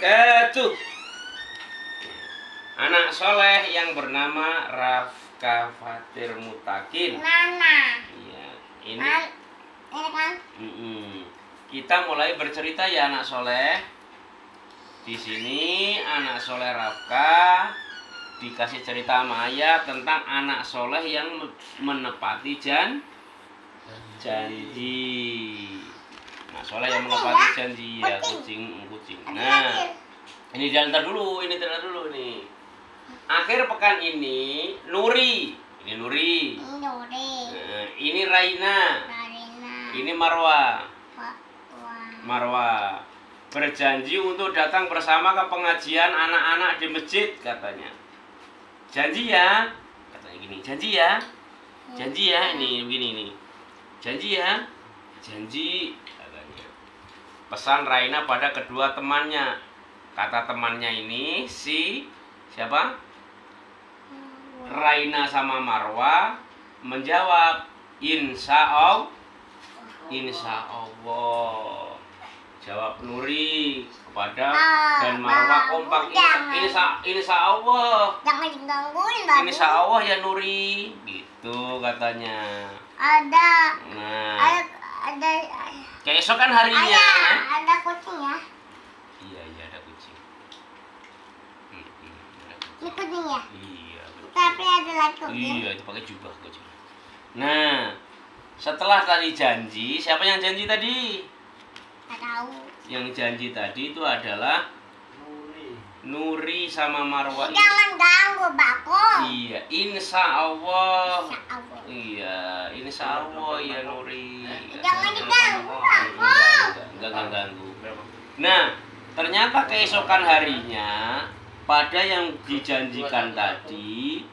Ketuh anak soleh yang bernama Rafka Fatir Mutakin. Nana. Iya, ini kan? Kita mulai bercerita ya anak soleh. Di sini anak soleh Rafka dikasih cerita sama ayah tentang anak soleh yang menepati janji. Anak soleh yang menepati janji ya, kucing. Nah, ini diantar dulu, nih. Akhir pekan ini Nuri. Nah, ini Raina. Ini Marwa. Berjanji untuk datang bersama ke pengajian anak-anak di masjid katanya. Janji ya, katanya gini. Janji ya, ini begini nih. Janji ya, janji katanya. Pesan Raina pada kedua temannya. Kata temannya ini siapa? Raina sama Marwa menjawab insya Allah. Jawab Nuri kepada dan Marwa kompak insya Allah. Jangan digangguin, Babu. Insya Allah ya Nuri, gitu katanya. Ada Keesokan harinya. Ada kucing ya. Iya ada kucing. Ini kucing ya. Iya. Tapi ada lagi kucing. Iya itu pakai jubah kucing. Nah, setelah tadi janji, siapa yang janji tadi? Nggak tahu. Yang janji tadi itu adalah Nuri sama Marwa. Jangan ganggu, Bako. Iya, insya Allah. Insya Allah. Iya, insya Allah ya Nuri. Jangan diganggu, Bako. Enggak ganggu. Nah, ternyata keesokan harinya pada yang dijanjikan tadi,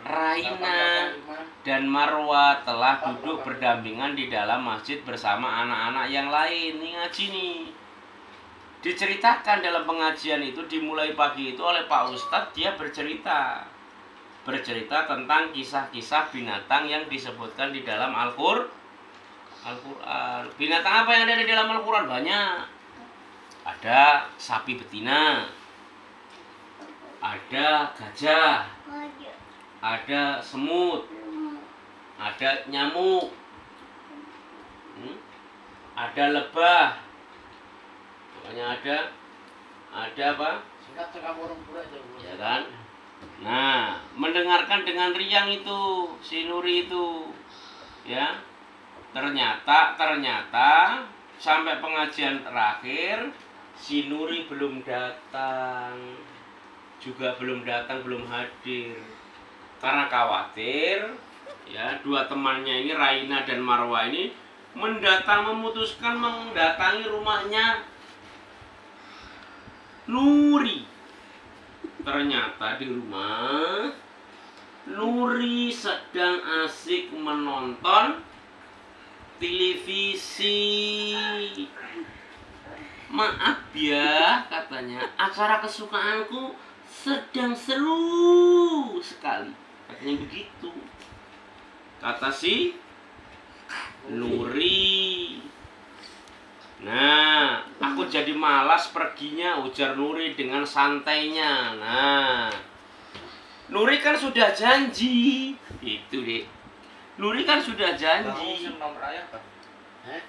Raina dan Marwa telah duduk berdampingan di dalam masjid bersama anak-anak yang lain. Ini ngaji nih. Diceritakan dalam pengajian itu dimulai pagi itu oleh Pak Ustadz. Dia bercerita tentang kisah-kisah binatang yang disebutkan di dalam Al-Qur'an. Binatang apa yang ada di dalam Al-Qur'an? Banyak. Ada sapi betina, ada gajah, ada semut, ada nyamuk, ada lebah. Pokoknya ada apa? Ya kan? Nah, mendengarkan dengan riang itu si Nuri itu, ya. Ternyata sampai pengajian terakhir si Nuri belum datang, belum hadir. Karena khawatir, ya, dua temannya ini Raina dan Marwa ini memutuskan mendatangi rumahnya Nuri. Ternyata di rumah Nuri sedang asik menonton televisi. Maaf ya, katanya, acara kesukaanku sedang seru sekali. Katanya begitu. Kata si Nuri. Nah, aku jadi malas perginya, ujar Nuri dengan santainya. Nah, Nuri kan sudah janji. Itu deh. Nuri kan sudah janji.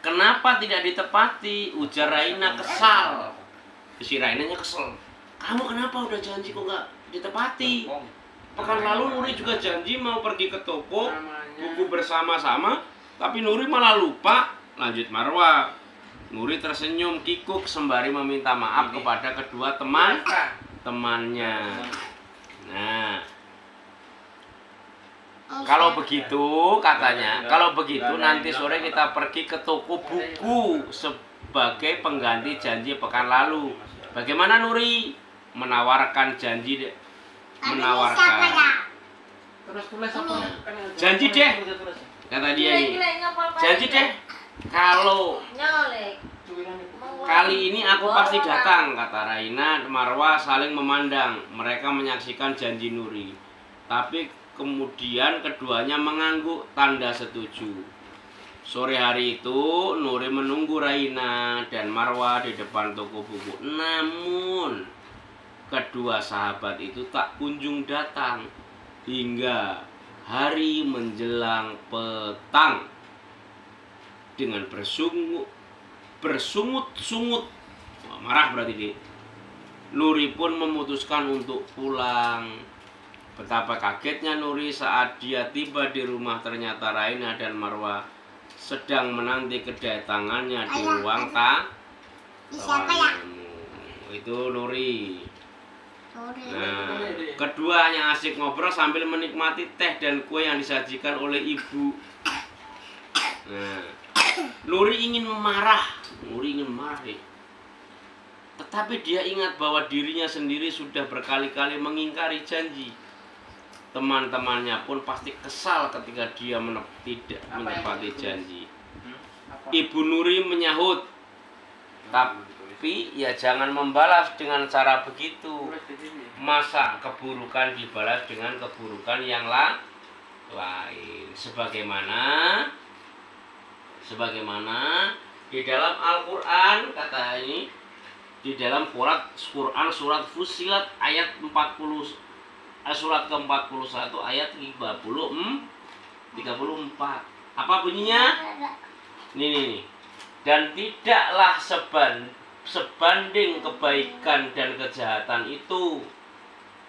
Kenapa tidak ditepati? Ujar Raina kesal. Si Rainanya kesel. Kamu kenapa udah janji kok nggak ditepati? Pekan lalu Nuri juga janji mau pergi ke toko buku bersama-sama, tapi Nuri malah lupa. Lanjut Marwa. Nuri tersenyum kikuk sembari meminta maaf kepada kedua temannya. Nah, kalau begitu katanya, nanti sore kita pergi ke toko buku sebagai pengganti janji pekan lalu. Bagaimana Nuri? Menawarkan janji janji deh, kata dia ini. Janji deh, kalau kali ini aku pasti datang, kata Raina. Marwa saling memandang. Mereka menyaksikan janji Nuri. Tapi kemudian keduanya mengangguk tanda setuju. Sore hari itu Nuri menunggu Raina dan Marwah di depan toko buku. Namun kedua sahabat itu tak kunjung datang hingga hari menjelang petang. Dengan bersungut-sungut, marah berarti dia, Nuri pun memutuskan untuk pulang. Betapa kagetnya Nuri saat dia tiba di rumah, ternyata Raina dan Marwah sedang menanti kedatangannya di ruang tamu. Itu Nuri. Nah, keduanya asik ngobrol sambil menikmati teh dan kue yang disajikan oleh ibu. Nah, Nuri ingin marah ya. Tetapi dia ingat bahwa dirinya sendiri sudah berkali-kali mengingkari janji. Teman-temannya pun pasti kesal ketika dia tidak menepati janji. Ibu Nuri menyahut, tapi ya jangan membalas dengan cara begitu. Masa keburukan dibalas dengan keburukan yang lain. Sebagaimana di dalam Al-Quran, kata ini, di dalam Quran surat Fussilat ayat 40, surat ke-41 ayat 34. Apa bunyinya? Nih. Dan tidaklah sebanding kebaikan dan kejahatan itu.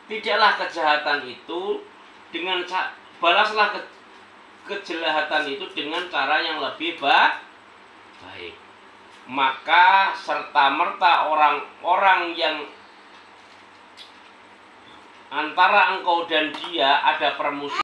Tidaklah kejahatan itu dengan balaslah kejahatan itu dengan cara yang lebih baik. Maka serta-merta orang-orang yang antara engkau dan dia ada permusuhan